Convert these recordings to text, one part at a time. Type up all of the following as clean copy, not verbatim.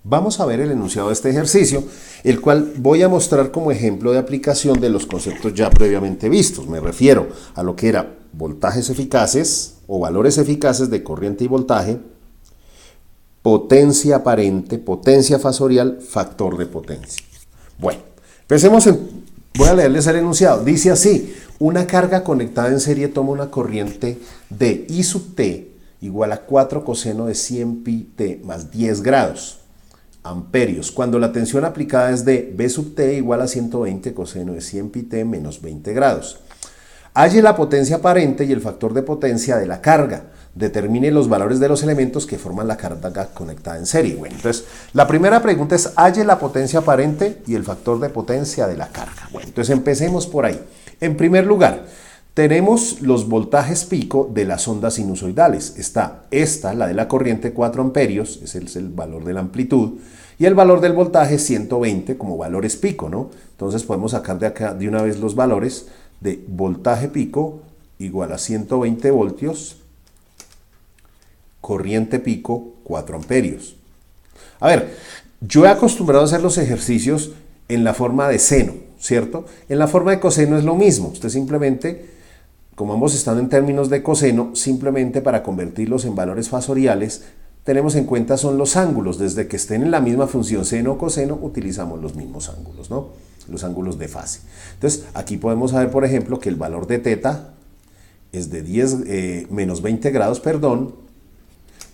Vamos a ver el enunciado de este ejercicio, el cual voy a mostrar como ejemplo de aplicación de los conceptos ya previamente vistos. Me refiero a lo que era voltajes eficaces o valores eficaces de corriente y voltaje, potencia aparente, potencia fasorial, factor de potencia. Bueno, voy a leerles el enunciado. Dice así: una carga conectada en serie toma una corriente de I sub t igual a 4 coseno de 100 pi t más 10 grados amperios, cuando la tensión aplicada es de B sub t igual a 120 coseno de 100 pi t menos 20 grados. Halle la potencia aparente y el factor de potencia de la carga. Determine los valores de los elementos que forman la carga conectada en serie. Bueno, entonces, la primera pregunta es: halle la potencia aparente y el factor de potencia de la carga. Bueno, entonces empecemos por ahí. En primer lugar, tenemos los voltajes pico de las ondas sinusoidales. Está esta, la de la corriente, 4 amperios, ese es el valor de la amplitud, y el valor del voltaje 120 como valores pico, ¿no? Entonces podemos sacar de acá de una vez los valores de voltaje pico igual a 120 voltios, corriente pico 4 amperios. A ver, yo he acostumbrado a hacer los ejercicios en la forma de seno, ¿cierto? En la forma de coseno es lo mismo. Usted simplemente, como ambos están en términos de coseno, simplemente para convertirlos en valores fasoriales, tenemos en cuenta son los ángulos. Desde que estén en la misma función seno o coseno, utilizamos los mismos ángulos, ¿no? Los ángulos de fase. Entonces, aquí podemos saber, por ejemplo, que el valor de teta es de menos 20 grados,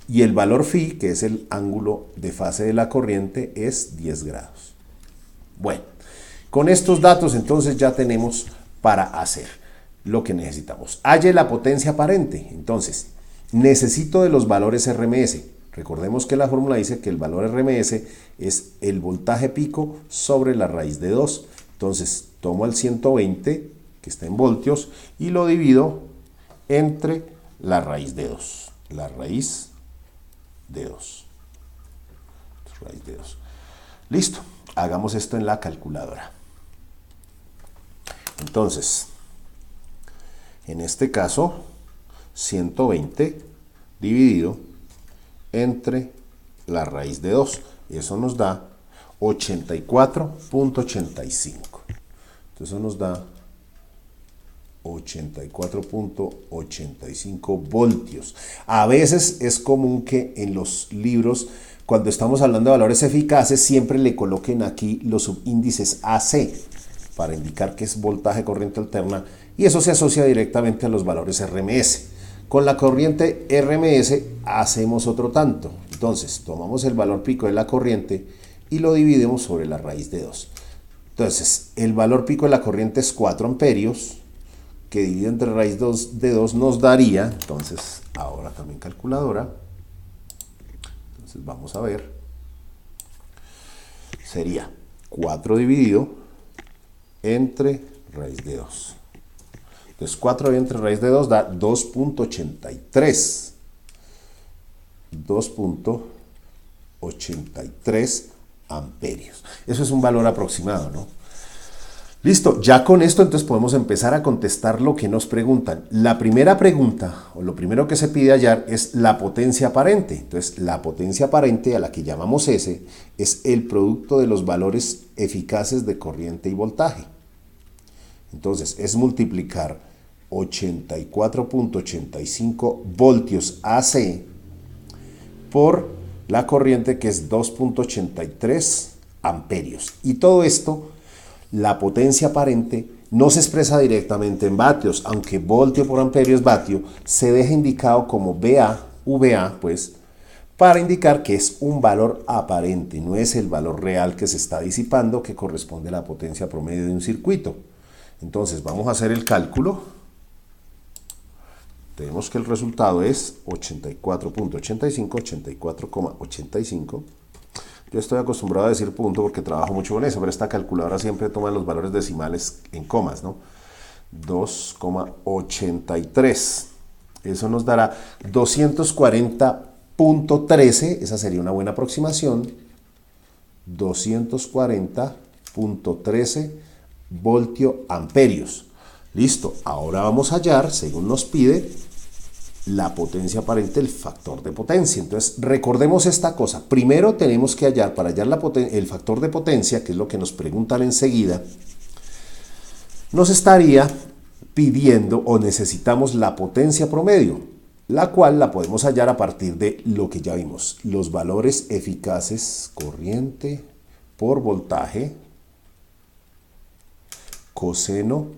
y el valor phi, que es el ángulo de fase de la corriente, es 10 grados. Bueno, con estos datos entonces ya tenemos para hacer lo que necesitamos. Halle la potencia aparente. Entonces, necesito de los valores RMS. Recordemos que la fórmula dice que el valor RMS es el voltaje pico sobre la raíz de 2. Entonces, tomo el 120, que está en voltios, y lo divido entre la raíz de 2. La raíz de 2. Raíz de 2. Listo. Hagamos esto en la calculadora. Entonces, en este caso, 120 dividido entre la raíz de 2. Eso nos da 84.85. Entonces, eso nos da 84.85 voltios. A veces es común que en los libros, cuando estamos hablando de valores eficaces, siempre le coloquen aquí los subíndices AC para indicar que es voltaje corriente alterna, y eso se asocia directamente a los valores RMS. Con la corriente RMS hacemos otro tanto. Entonces, tomamos el valor pico de la corriente y lo dividimos sobre la raíz de 2. Entonces, el valor pico de la corriente es 4 amperios, que dividido entre raíz de 2 nos daría, entonces, ahora también calculadora. Entonces, vamos a ver. Sería 4 dividido entre raíz de 2. Entonces 4 entre raíz de 2 da 2.83. 2.83 amperios. Eso es un valor aproximado, ¿no? Listo, ya con esto entonces podemos empezar a contestar lo que nos preguntan. La primera pregunta, o lo primero que se pide hallar, es la potencia aparente. Entonces, la potencia aparente, a la que llamamos S, es el producto de los valores eficaces de corriente y voltaje. Entonces, es multiplicar 84.85 voltios AC por la corriente, que es 2.83 amperios. Y todo esto, la potencia aparente, no se expresa directamente en vatios, aunque voltio por amperio es vatio, se deja indicado como VA, pues, para indicar que es un valor aparente, no es el valor real que se está disipando, que corresponde a la potencia promedio de un circuito. Entonces, vamos a hacer el cálculo. Tenemos que el resultado es 84.85, 84,85. Yo estoy acostumbrado a decir punto porque trabajo mucho con eso, pero esta calculadora siempre toma los valores decimales en comas, ¿no? 2,83. Eso nos dará 240.13, esa sería una buena aproximación. 240.13 voltio amperios. Listo, ahora vamos a hallar, según nos pide, la potencia aparente, el factor de potencia. Entonces, recordemos esta cosa. Primero tenemos que hallar, para hallar el factor de potencia, que es lo que nos preguntan enseguida, nos estaría pidiendo o necesitamos la potencia promedio, la cual la podemos hallar a partir de lo que ya vimos, los valores eficaces, corriente por voltaje, coseno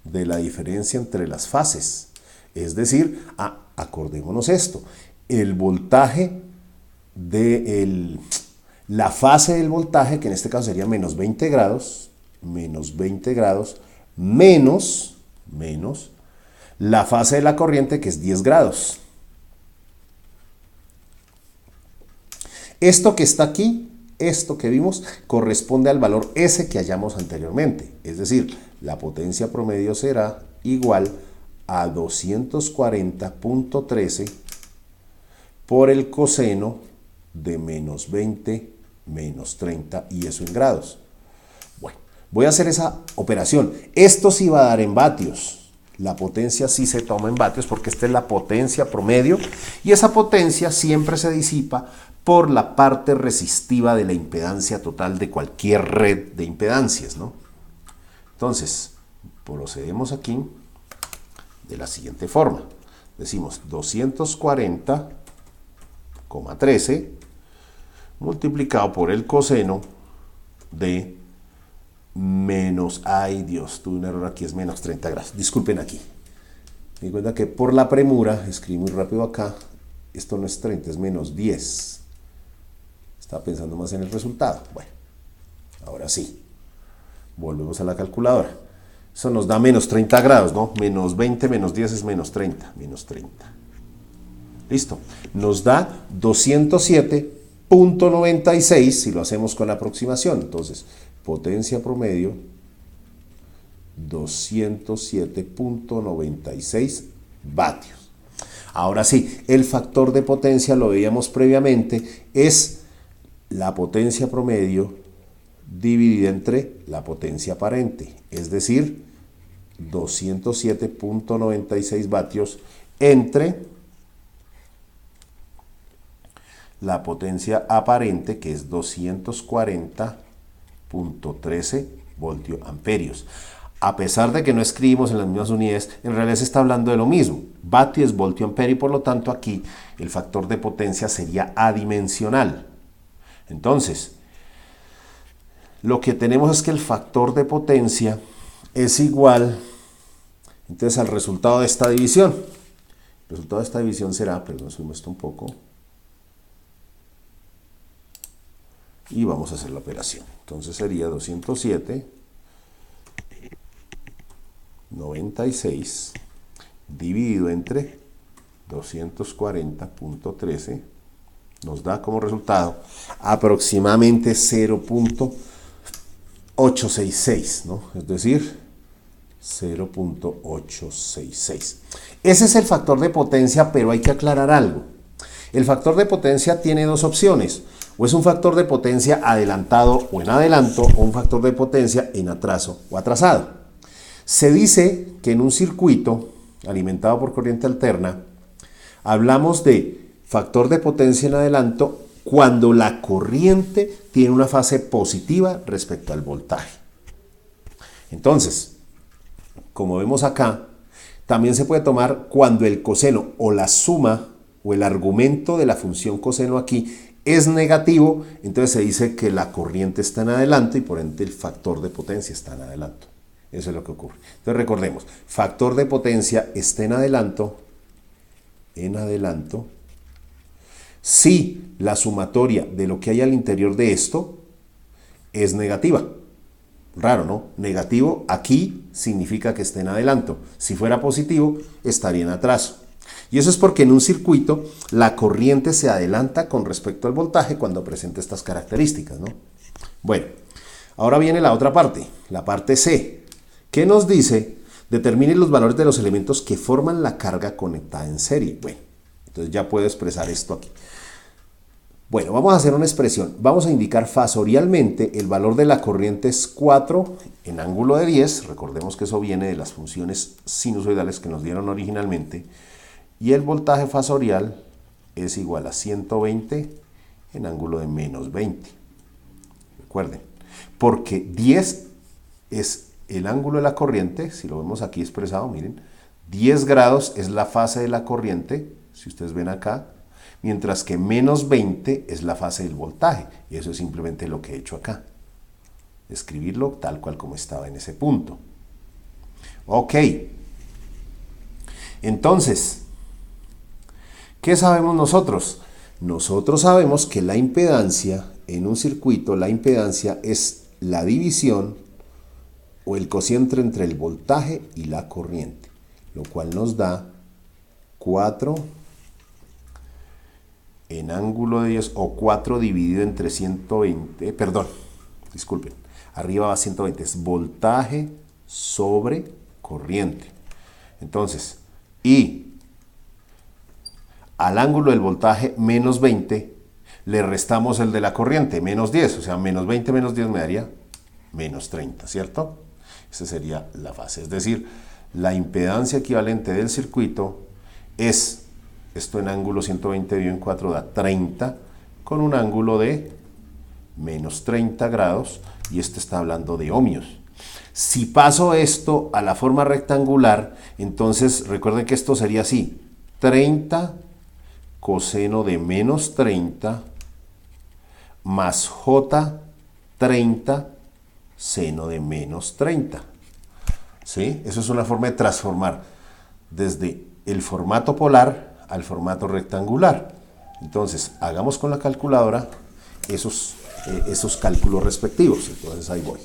de la diferencia entre las fases. Es decir, acordémonos esto, el voltaje de la fase del voltaje, que en este caso sería menos 20 grados, menos la fase de la corriente, que es 10 grados. Esto que está aquí, esto que vimos, corresponde al valor S que hallamos anteriormente. Es decir, la potencia promedio será igual a 240.13 por el coseno de menos 20 menos 30, y eso en grados. Bueno, voy a hacer esa operación. Esto sí va a dar en vatios. La potencia sí se toma en vatios porque esta es la potencia promedio y esa potencia siempre se disipa por la parte resistiva de la impedancia total de cualquier red de impedancias, ¿no? Entonces, procedemos aquí de la siguiente forma. Decimos 240,13 multiplicado por el coseno de menos, ay Dios, tuve un error aquí, es menos 30 grados. Disculpen aquí. Me di cuenta que por la premura, escribí muy rápido acá, esto no es 30, es menos 10. Estaba pensando más en el resultado. Bueno, ahora sí. Volvemos a la calculadora. Eso nos da menos 30 grados, ¿no? Menos 20 menos 10 es menos 30. Menos 30. Listo. Nos da 207.96 si lo hacemos con aproximación. Entonces, potencia promedio, 207.96 vatios. Ahora sí, el factor de potencia, lo veíamos previamente, es la potencia promedio dividida entre la potencia aparente, es decir, 207.96 vatios entre la potencia aparente, que es 240.13 voltioamperios. A pesar de que no escribimos en las mismas unidades, en realidad se está hablando de lo mismo. Vatio es voltioamperio y por lo tanto aquí el factor de potencia sería adimensional. Entonces, lo que tenemos es que el factor de potencia es igual entonces al resultado de esta división. El resultado de esta división será, perdón, subimos esto un poco, y vamos a hacer la operación. Entonces sería 207.96 dividido entre 240.13 nos da como resultado aproximadamente 0.866, ¿no? Es decir, 0.866. Ese es el factor de potencia, pero hay que aclarar algo. El factor de potencia tiene dos opciones. O es un factor de potencia adelantado o en adelanto, o un factor de potencia en atraso o atrasado. Se dice que en un circuito alimentado por corriente alterna, hablamos de factor de potencia en adelanto cuando la corriente tiene una fase positiva respecto al voltaje. Entonces, como vemos acá, también se puede tomar cuando el coseno o la suma o el argumento de la función coseno aquí es negativo, entonces se dice que la corriente está en adelanto y por ende el factor de potencia está en adelanto. Eso es lo que ocurre. Entonces recordemos, factor de potencia está en adelanto, si la sumatoria de lo que hay al interior de esto es negativa. Raro, ¿no? Negativo aquí significa que está en adelanto. Si fuera positivo, estaría en atraso. Y eso es porque en un circuito la corriente se adelanta con respecto al voltaje cuando presenta estas características, ¿no? Bueno, ahora viene la otra parte, la parte C, que nos dice, determine los valores de los elementos que forman la carga conectada en serie. Bueno, entonces ya puedo expresar esto aquí. Bueno, vamos a hacer una expresión. Vamos a indicar fasorialmente el valor de la corriente es 4 en ángulo de 10. Recordemos que eso viene de las funciones sinusoidales que nos dieron originalmente. y el voltaje fasorial es igual a 120 en ángulo de menos 20. Recuerden, porque 10 es el ángulo de la corriente, si lo vemos aquí expresado, miren, 10 grados es la fase de la corriente, si ustedes ven acá, mientras que menos 20 es la fase del voltaje, y eso es simplemente lo que he hecho acá. Escribirlo tal cual como estaba en ese punto. Ok. Entonces, ¿qué sabemos nosotros? Nosotros sabemos que la impedancia en un circuito, la impedancia es la división o el cociente entre el voltaje y la corriente, lo cual nos da 4 en ángulo de 10 o 4 dividido entre 120, perdón, disculpen, arriba va 120, es voltaje sobre corriente. Entonces, y al ángulo del voltaje menos 20 le restamos el de la corriente, menos 10, o sea, menos 20 menos 10 me daría menos 30, ¿cierto? Esa sería la fase, es decir, la impedancia equivalente del circuito es, esto en ángulo 120 dividido en 4 da 30, con un ángulo de menos 30 grados, y este está hablando de ohmios. Si paso esto a la forma rectangular, entonces recuerden que esto sería así, 30 coseno de menos 30 más J 30 seno de menos 30. ¿Sí? Eso es una forma de transformar desde el formato polar al formato rectangular. Entonces, hagamos con la calculadora esos cálculos respectivos. Entonces, ahí voy.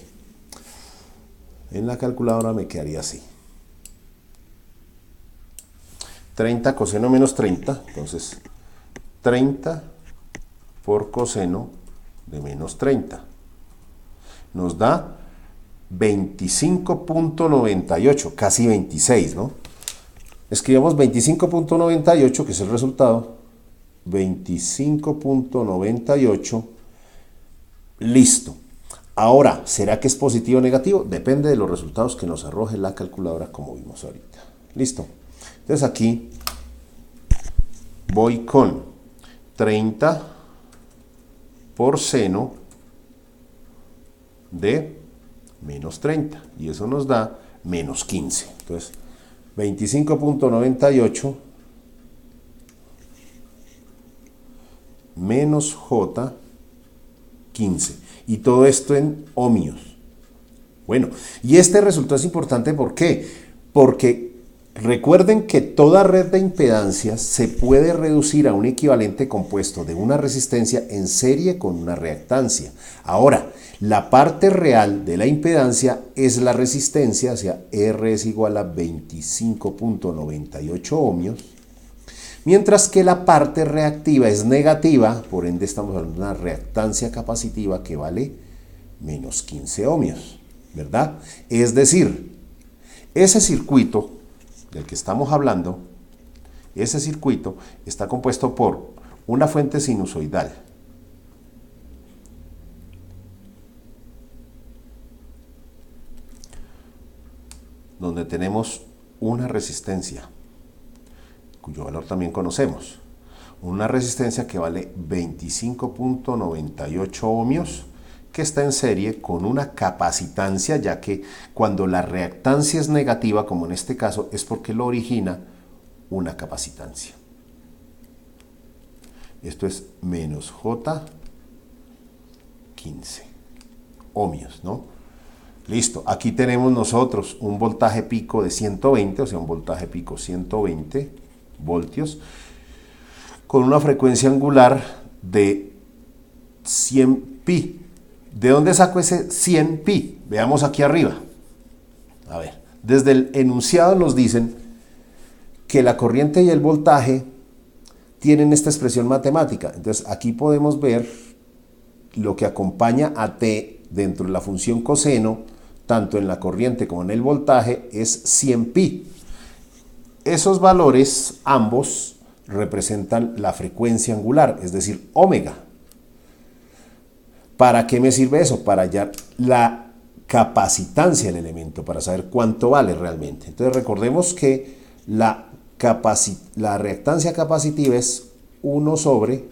En la calculadora me quedaría así. 30 coseno menos 30, entonces 30 por coseno de menos 30. Nos da 25.98, casi 26, ¿no? Escribamos 25.98, que es el resultado. 25.98. Listo. Ahora, ¿será que es positivo o negativo? Depende de los resultados que nos arroje la calculadora, como vimos ahorita. Listo. Entonces aquí voy con 30 por seno de menos 30. Y eso nos da menos 15. Entonces, 25.98 menos J 15. Y todo esto en ohmios. Bueno, y este resultado es importante, ¿por qué? Porque recuerden que toda red de impedancias se puede reducir a un equivalente compuesto de una resistencia en serie con una reactancia. Ahora, la parte real de la impedancia es la resistencia, o sea, R es igual a 25.98 ohmios, mientras que la parte reactiva es negativa, por ende estamos hablando de una reactancia capacitiva que vale menos 15 ohmios, ¿verdad? Es decir, ese circuito del que estamos hablando, ese circuito está compuesto por una fuente sinusoidal, donde tenemos una resistencia, cuyo valor también conocemos, una resistencia que vale 25.98 ohmios, que está en serie con una capacitancia, ya que cuando la reactancia es negativa, como en este caso, es porque lo origina una capacitancia. Esto es menos J 15 ohmios, ¿no? Listo, aquí tenemos nosotros un voltaje pico de 120, o sea, un voltaje pico 120 voltios, con una frecuencia angular de 100 pi. ¿De dónde saco ese 100 pi? Veamos aquí arriba. A ver, desde el enunciado nos dicen que la corriente y el voltaje tienen esta expresión matemática. Entonces aquí podemos ver lo que acompaña a t dentro de la función coseno, tanto en la corriente como en el voltaje, es 100 pi. Esos valores, ambos, representan la frecuencia angular, es decir, omega. ¿Para qué me sirve eso? Para hallar la capacitancia del elemento, para saber cuánto vale realmente. Entonces recordemos que la la reactancia capacitiva es 1 sobre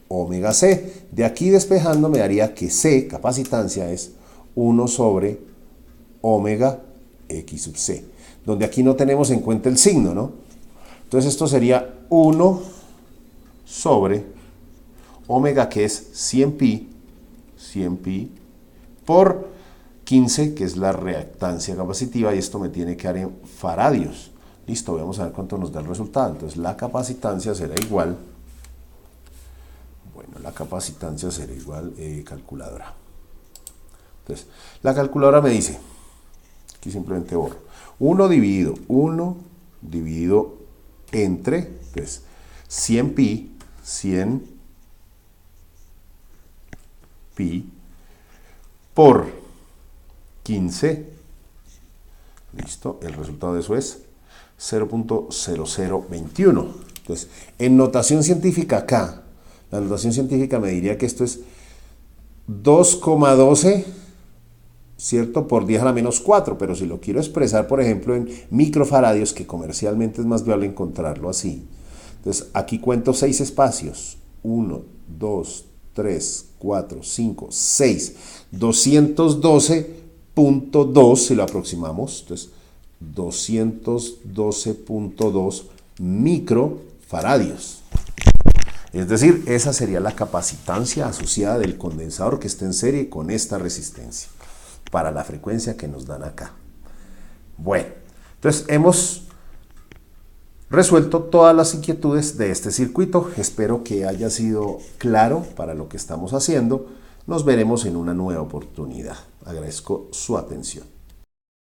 omega C. De aquí despejando me daría que C, capacitancia, es 1 sobre omega X sub C, donde aquí no tenemos en cuenta el signo, ¿no? Entonces esto sería 1 sobre omega, que es 100 pi por 15, que es la reactancia capacitiva, y esto me tiene que dar en faradios. Listo, vamos a ver cuánto nos da el resultado. Entonces la capacitancia será igual, calculadora. Entonces, la calculadora me dice, aquí simplemente borro, 1 dividido entre, pues, 100 pi por 15, listo, el resultado de eso es 0.0021. Entonces, en notación científica acá, la notación científica me diría que esto es 2,12, ¿cierto? Por 10 a la menos 4, pero si lo quiero expresar, por ejemplo, en microfaradios, que comercialmente es más viable encontrarlo así. Entonces, aquí cuento 6 espacios. 1, 2, 3, 4, 5, 6. 212.2 si lo aproximamos. Entonces, 212.2 microfaradios. Es decir, esa sería la capacitancia asociada del condensador que está en serie con esta resistencia para la frecuencia que nos dan acá. Bueno, entonces hemos resuelto todas las inquietudes de este circuito. Espero que haya sido claro para lo que estamos haciendo. Nos veremos en una nueva oportunidad. Agradezco su atención.